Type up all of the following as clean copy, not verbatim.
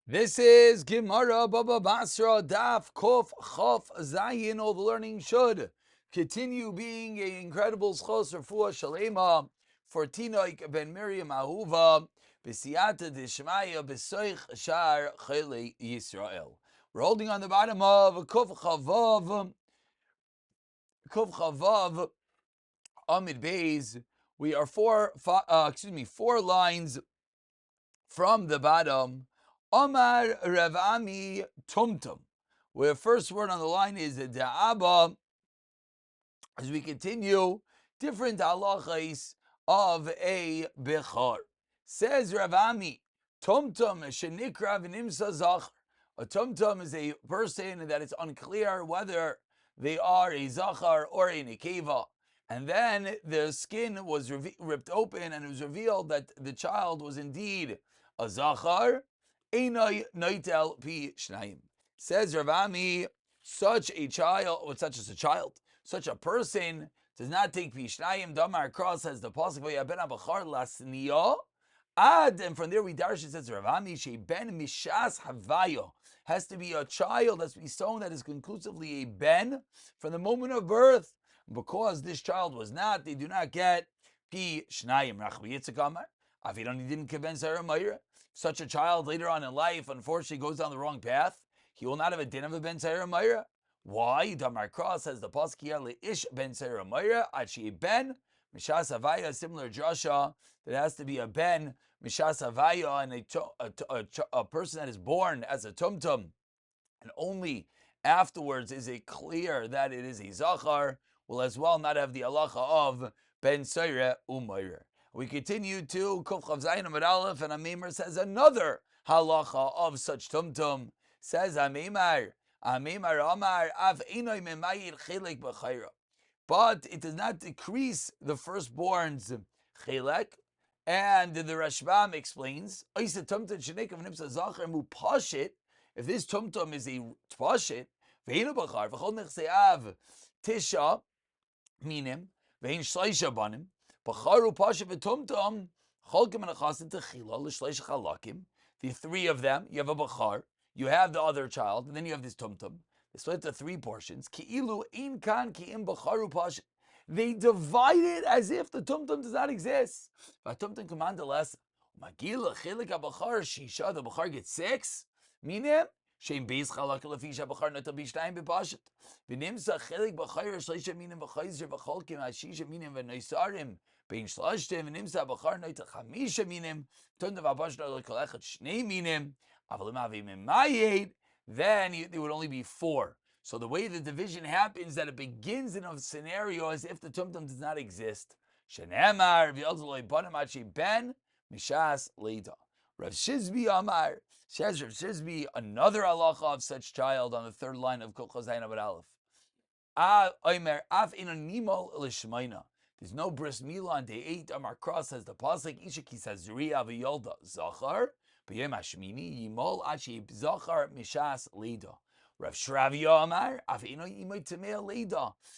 This is Gemara Baba Basra Daf Kof Chof Zayin. All the learning should continue being an incredible schos Rafua Shalima for Tinoik ben Miriam Ahuva B'siyata Dishmaya B'soich Shar Chele Yisrael. We're holding on the bottom of Kof Chavav Amid Beis. We are four lines from the bottom. Omar Ravami Tumtum, where the first word on the line is Da'aba. As we continue, different halachas of a Bechor. Says Ravami, Tumtum Shenikra V'nimsa Zachar. A Tumtum is a person that it's unclear whether they are a Zachar or a Nekeva. And then the skin was ripped open and it was revealed that the child was indeed a Zachar. Einoi noitel pi shnayim. Says Ravami, such a person does not take pi shnayim. Damar cross says the pasuk v'yaben abachar lasniya. And from there we darsh it says Ravami she ben mishas havayo, has to be a child, has to be sown that is conclusively a ben from the moment of birth. Because this child was not, they do not get pi shnayim. Rachbi Yitzchak Amar Avidoni didn't convince Sarah Mayra. Such a child later on in life, unfortunately, goes down the wrong path. He will not have a din of a ben Sarah Mayra. Why? Damar Cross says the pasuk here ish ben Sarah Mayra achi ben mishas havaya. Similar drasha that has to be a ben mishas havaya, and a person that is born as a tumtum, and only afterwards is it clear that it is a zachar, will as well not have the halacha of ben Sarah umayra. We continue to Kuf Chav Zayin Amud Aleph, and Amimer says another halacha of such tumtum. Says Amimer Amar Av Einoi Memayir Chelek B'Chayra, but it does not decrease the firstborn's chelek. And the Rashbam explains, if this tumtum is a tpashit, v'heinu b'char v'chol nechseav tisha minim v'hein shleisha banim b'charu pasha v'tumtum cholkim and achasin techila l'shleish chalakim. The three of them, you have a b'char, you have the other child, and then you have this tumtum. They split the three portions. Ki'ilu ein kan ki'im b'charu pasha. They divide it as if the tumtum does not exist. Tumtum command less. Magila chilik abachar shisha. The bachar gets 6. Minim shem beis chalak lefisha bachar natal bishnayim bepashet. V'nimsa chilik bachar shleisha minim v'chayzer v'cholkim ashisha minim v'noisarim bein shlashtem v'nimsa bachar natal chamisha minim tumtum v'apashet natal kolechat shnei minim avalim avim emayed. Then there would only be 4. So the way the division happens, that it begins in a scenario as if the tumtum does not exist. Shenemar v'yalzaloi banim achi ben mishas leida. Rav Shizbi Amar, says Rav Shizbi, another halacha of such child on the third line of Kol Chazayin Abad Aleph. Omer af inanimol l'shmeina. There's no bris milah on day 8. Amar Cross says the pasuk isha kisas zuriya v'yolda zachar b'yom hashmini yimol achi zachar mishas leida. Rav Shravya Amar,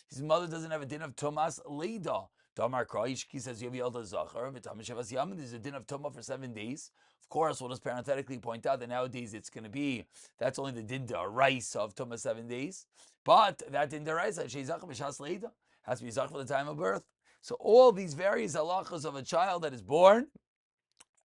his mother doesn't have a din of Tomas Leida. Damar Kraishki says you have Zachar, there's a din of Toma for 7 days. Of course, we'll just parenthetically point out that nowadays it's going to be, that's only the din rice of Toma 7 days. But that din rice, has to be Zach for the time of birth. So all these various halachas of a child that is born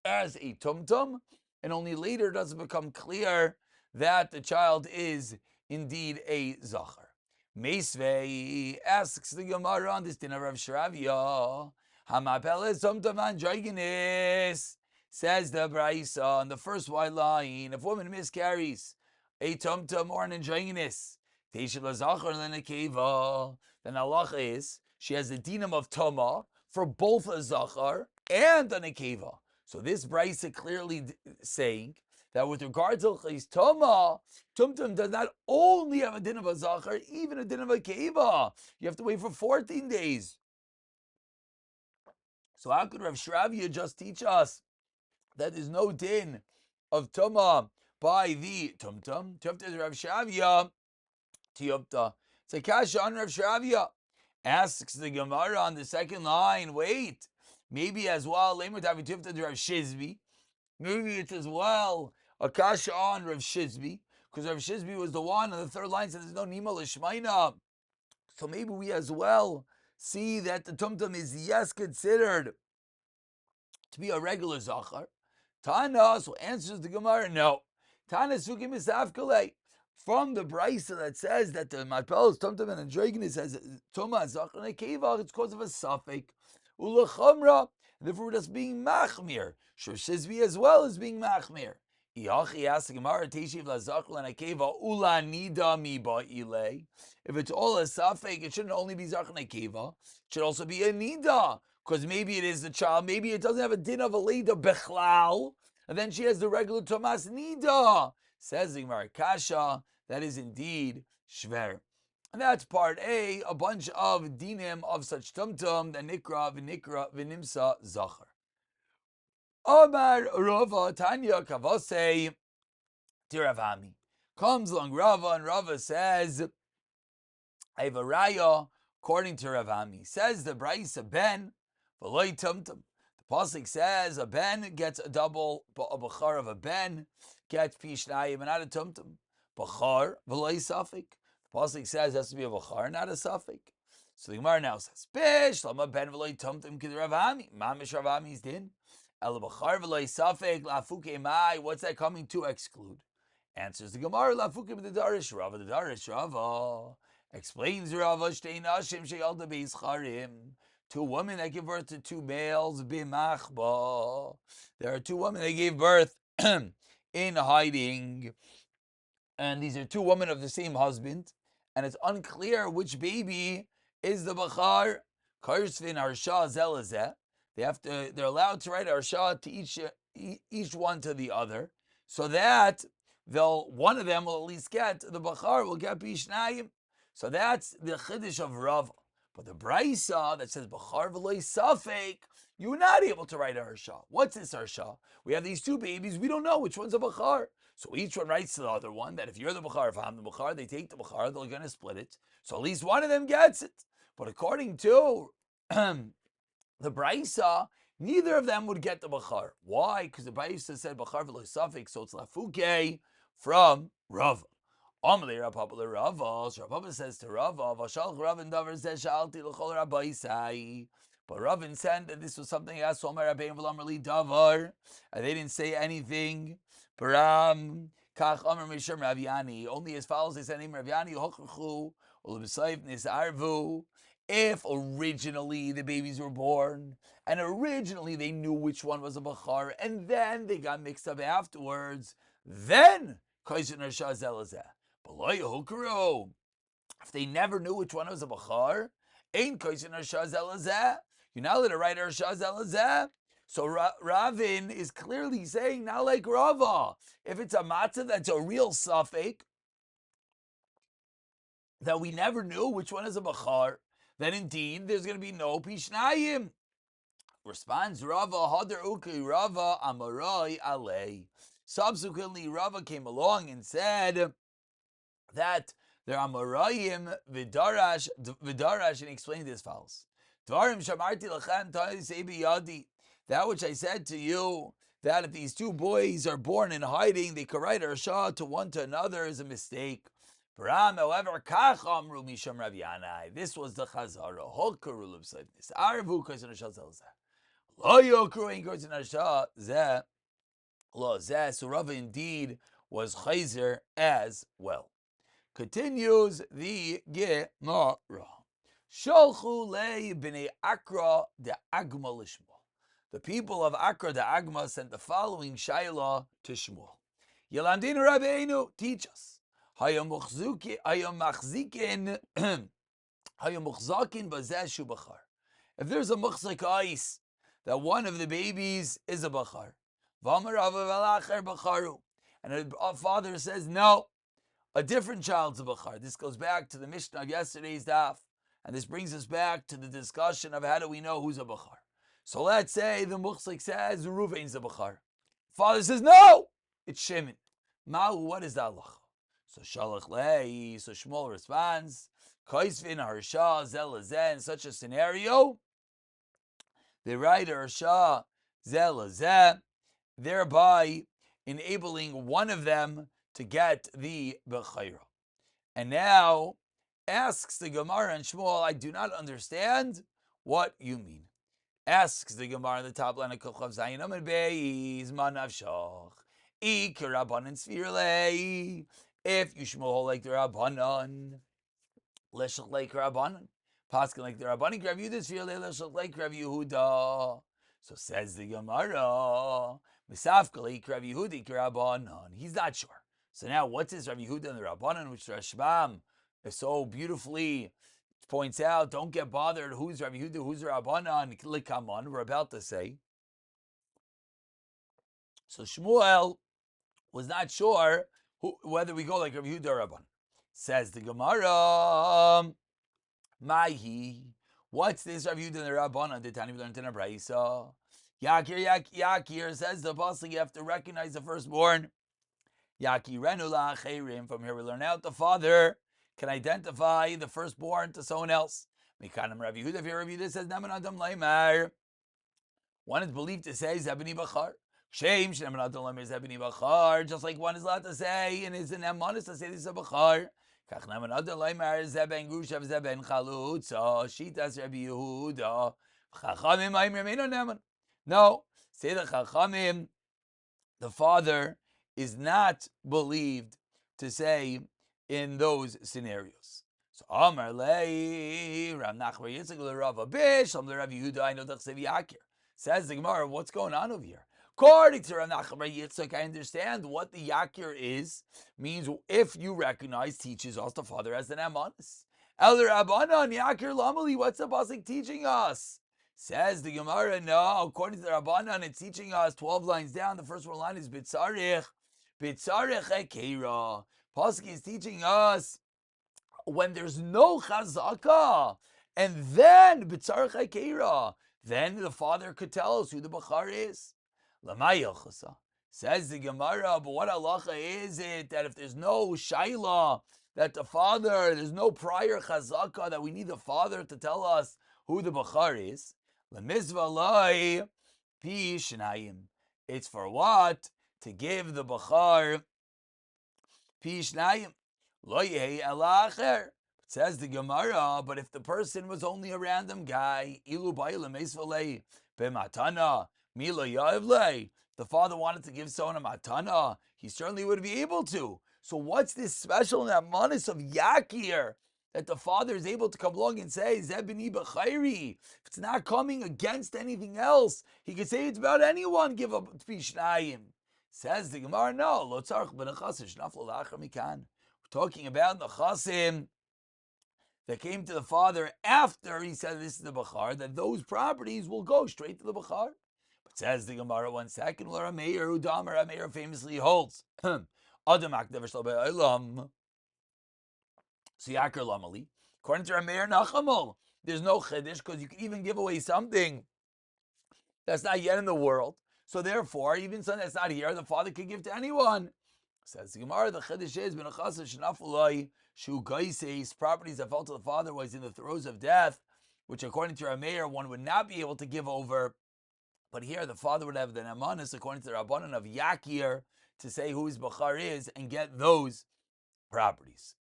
as a tumtum, and only later does it become clear that the child is indeed a zachar. Meisvei asks the Gemara on this din of Rav Shravya, Hamapeles tumtum androgynous. Says the Braisa on the first white line, if a woman miscarries a tumtum or an androgynous, teishel zachar lenekeva, then halacha is she has the dinam of toma for both a zachar and a nekeva. So this Braisa clearly saying that with regard to Chais Toma, Tumtum does not only have a din of a Zachar, even a din of a Keva. You have to wait for 14 days. So how could Rav Shravya just teach us that there's no din of Toma by the Tumtum? Tumtum Rav Shravya, Tiyopta. It's a kasha on Rav Shravya. Asks the Gemara on the second line, wait, maybe as well, Lemut Havitufta Rav Shizvi. Maybe it's as well Akasha on Rav Shizbi, because Rav Shizbi was the one on the third line said there's no Nima Lishmaina. So maybe we as well see that the Tumtum is yes considered to be a regular Zachar. Tana, so answers the Gemara, no. Tana Sukim is Afkale. From the Brisa that says that the Matpel is Tumtum and Androgenes has Tuma Zachar and Keva, it's because of a suffix. Ulachamra, therefore that's being Machmir. Shur Shizvi as well as being Machmir. Iachi asks the Gemara, Teshiv Lazachar and Akeva, Ula Nida Miba Ile. If it's all a suffix, it shouldn't only be Zachar and Akeva, it should also be a Nida. Because maybe it is the child, maybe it doesn't have a din of a Leda Bechlal, and then she has the regular Tomas Nida. Says the Gemara Kasha, that is indeed Shver. And that's part A, a bunch of dinim of such tumtum, the Nikra, V'nimsa, Zachar. Omar Rava Tanya Kavose Tiravami. Comes along Rava, and Rava says, I have a raya, according to Ravami. Says the Braisa Ben, V'loi tumtum. The pasuk says a ben gets a double, a bachar of a ben gets pishnayim and not a tumtum. Bachar v'loi safik. The pasuk says it has to be a bachar, not a safik. So the Gemara now says, Bish lama ben v'loi tumtum kid Ravami. Mamish Ravami's din. El bachar v'loi safik lafuke mai. What's that coming to exclude? Answers the Gemara lafuke the Darish Rava. The Darish Rava explains Rava shtei nashim sheyalda beis charim. Two women that give birth to two males, bimachba. There are two women that gave birth in hiding. And these are two women of the same husband. And it's unclear which baby is the bachar. Karsvin harsha zelazeh. They're allowed to write harsha to each one to the other. So that one of them will at least get, the bachar will get bishnayim. So that's the chiddush of Rava. But the Braisa that says Bachar v'loi safek, you're not able to write a Harsha. What's this Harsha? We have these two babies, we don't know which one's a Bachar. So each one writes to the other one that if you're the Bachar, if I'm the Bachar, they take the Bachar, they're going to split it. So at least one of them gets it. But according to the Braisa, neither of them would get the Bachar. Why? Because the Braisa said Bachar v'loi safek, so it's Lafuke from Rava. Amalei Rapapa Rava. So Rapapa says to Rava, Vashalch Ravin Davar says Shalti l'chol Rabbaisai. But Ravin said that this was something he asked Omer Rabbein v'lamar Davar, and they didn't say anything. Param Kach Omer Misham Raviani. Only as follows they said him Raviani Hochachu Ulubisayv Nisarvu. If originally the babies were born, and originally they knew which one was a Bachar, and then they got mixed up afterwards, then Kaishin Harsha Zelazeh. If they never knew which one was a Bachar, ain't Kaishin Harsha Zelazeh. You're not allowed to write Harsha Zelazeh. So Ravin is clearly saying, not like Rava. If it's a matzah that's a real suffix, that we never knew which one is a Bachar, then indeed there's going to be no Pishnayim. Responds Rava, Hadar Uki Rava Amarai Alei. Subsequently, Rava came along and said that there are Amarayim Vidarash, and he explained as follows. Dvarim Shamarti Lachem Sebi Yadi. That which I said to you, that if these two boys are born in hiding, they could write Harsha to one to another is a mistake. Param, however, Kach Amru Misham Rav Yanai. This was the Chazara. Hokaru Lubsaid. This Arvu Kosin Harsha Zelzeh. Lo Yokru Ein Kosin Harsha Zeh. Lo Zeh. So Rava indeed was Chayzer as well. Continues the Gemara. Sholchu lei b'nei Akra de Agma l'Shmuel. The people of Akra de Agma sent the following shayla to Shmuel. Yelamdin Rabbeinu, teach us. Hayam machzikin bazeh shu bachar. If there's a muchzik ice, that one of the babies is a bachar. V'amar Rava v'alacher bacharu. And our father says, no, a different child's a bachar. This goes back to the Mishnah of yesterday's daf. And this brings us back to the discussion of how do we know who's a bachar. So let's say the muchzik says Reuven's a bachar. Father says, no, it's Shimon. Ma'u, what is the halacha? So Shalach lei, so Shmuel responds, Kaisvin harsha zelazeh, in such a scenario, they write harsha zelazeh, thereby enabling one of them to get the Bechayra. And now asks the Gemara and Shmuel, I do not understand what you mean. Asks the Gemara in the top line of Kochav Zayin Amid Beis Manav Shach Ik Rabbanan Svirlei. If you Shmuel like the Rabbanan, Leshach like Rabbanan, Paskin like the Rabbanan, Rav Yehuda Svirlei, Leshach like Rav Yehuda. So says the Gemara, Misafka like Rav Yehuda Rabbanan. He's not sure. So now, what's this Rav Yehuda and the Rabbanan, which Rashbam is so beautifully points out? Don't get bothered. Who's Rav Yehuda? Who's Rabbanan? Likaman. We're about to say. So Shmuel was not sure whether we go like Rav Yehuda or Rabbanan. Says the Gemara, Mahi. What's this Rav Yehuda and the Rabbanan? The Tani learned in a Braisa. Yakir says the pasuk you have to recognize the firstborn. Yakirenu la'acherim. From here we learn out the father can identify the firstborn to someone else. Mikanim Rav Yehuda. If Rav Yehuda says Neman Adam Leimar, one is believed to say Zebini Bachar. Shem Neman Adam Leimar Zebini Bachar. Just like one is allowed to say and is an Emonis to say this is a Bachar. Kach Neman Adam Leimar Zeben Grushav Zeben Chalutza Shitas Rav Yehuda. Chachamim Aimrim Eino Neman. No, say the Chachamim, the father is not believed to say in those scenarios. So Amar Lei Rav Nachman Yitzchak Rav Abish Rav Yehuda I know Tachsev Yakir. Says the Gemara, what's going on over here? According to Rav Nachman Yitzchak, I understand what the Yakir is. Means if you recognize, teaches us the father as an Amanis. El Rabbanan Yakir Lamali. What's the pasuk teaching us? Says the Gemara, no. According to the Rabbanan, it's teaching us 12 lines down. The first one line is Bitzarich. Bitzarich Ekeira. Pasuk is teaching us when there's no chazaka, and then Bitzarich Ekeira, then the father could tell us who the Bachar is. Lamayachasa. Says the Gemara, but what halacha is it that if there's no shaila, that the father, there's no prior chazaka, that we need the father to tell us who the Bachar is? Lemizvah loy pi shnayim. It's for what? To give the Bachar pi shnayim. Lo yehi elacher. Says the Gemara, but if the person was only a random guy, ilu ba'ila meisvalei b'matana mila yavlei, the father wanted to give someone a matana, he certainly would be able to. So what's this special namanis of Yakir that the father is able to come along and say, Zebini b'chayri? If it's not coming against anything else, he could say it's about anyone, give up pishnayim. Says the Gemara, no, lo tzarich b'nechasim shnaflo la'achar mikan. We're talking about the chasim that came to the father after he said this is the Bachar, that those properties will go straight to the Bachar. But says the Gemara, 1 second, Rameir, who Rameir famously holds, Adam Akdev Shlo Be'olam. So Yakir Lamali. According to Rameir Nachamol, there's no Chiddush, because you can even give away something that's not yet in the world. So therefore, even something that's not here, the father could give to anyone. Says the Gemara, the Chiddush is B'nachasa Shnafulai Shu Gaises, properties that fell to the father was in the throes of death, which according to Rameir, one would not be able to give over. But here the father would have the Namanis, according to the Rabbanan of Yakir, to say who his Bachar is and get those properties.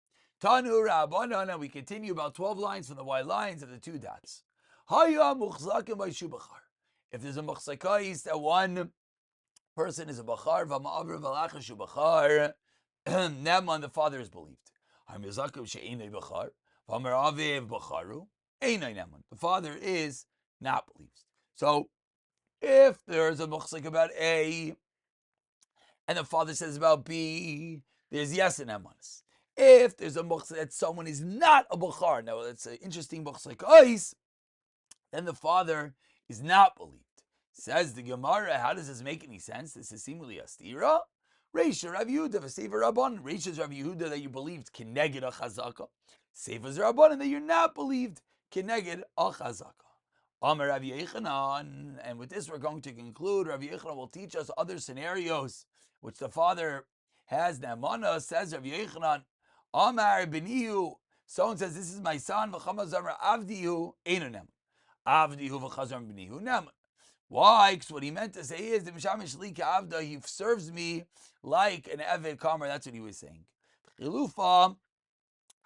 Tanu Rabbanan, and we continue about 12 lines from the white lines of the 2 dots. Haya Muchzakim by Shu Bachar. If there's a Muchzakais that one person is a Bachar, V'ma'avr V'lach Shu Bachar, Neman, the father is believed. The father is not believed. So, if there's a muchzik about A, and the father says about B, there's yes and emanis. If there's a muchzik that someone is not a bachar, now it's an interesting muchzik, then the father is not believed. Says the Gemara, how does this make any sense? This is seemingly a stira. Reisha Rav Yehuda, V'Seiva Rabban. Reisha's Rav Yehuda that you believed Keneged a Chazaka. Seiva's Rabban that you're not believed Keneged a Chazaka. Amar Rav Yechanan, and with this we're going to conclude. Rav Yechanan will teach us other scenarios which the father has. Ne'amana, says Rav Yechanan, Amar Benihu. Someone says, "This is my son." V'Chama Zamar Avdihu Einu Neman. Avdihu v'Chazar Benihu Neman. Why? Because what he meant to say is, the Mishamish li ka'avda, he serves me like an Eved Kamer. That's what he was saying. Chilufa,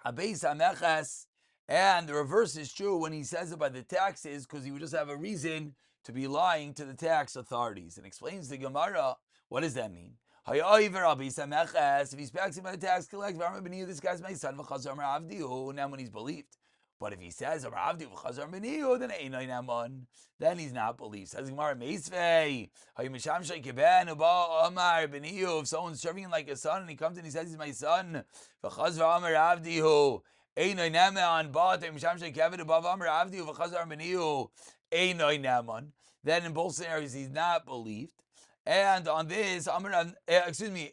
Abeis HaMeches, and the reverse is true when he says it by the taxes, because he would just have a reason to be lying to the tax authorities. And explains the Gemara, what does that mean? If he's passing by the tax collector, this guy's my son, now when he's believed. But if he says, then he's not believed. Says Gemara, if someone's serving him like a son and he comes and he says he's my son, then in both scenarios he's not believed. And on this, Einoi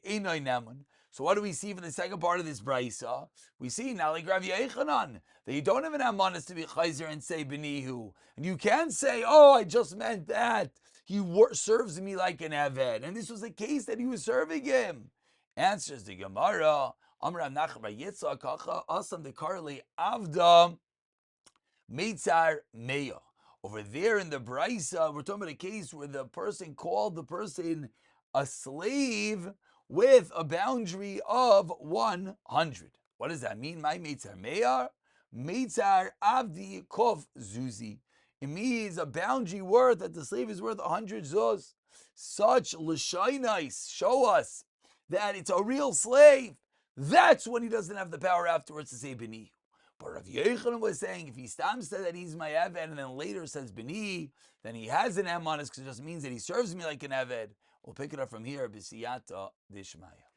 Naman. So what do we see from the second part of this brisa? We see now like Rav Yechanan that you don't even have manas to be chayzer and say benihu, and you can't say, "Oh, I just meant that he serves me like an eved," and this was the case that he was serving him. Answers the Gemara. Amar Nachman bar Yitzchak Kacha Asam the Karli Avda Meitzar Meya. Over there in the brisa, we're talking about a case where the person called the person a slave with a boundary of 100. What does that mean? My meitzar meyar, meitzar avdi kof zuzi. It means a boundary worth that the slave is worth 100 zuz. Such l'shainais show us that it's a real slave. That's when he doesn't have the power afterwards to say b'ni. But Rav Yechanan was saying, if he said that he's my Eved and then later says B'ni, then he has an M on us because it just means that he serves me like an Eved. We'll pick it up from here, B'siyata Dishmaya.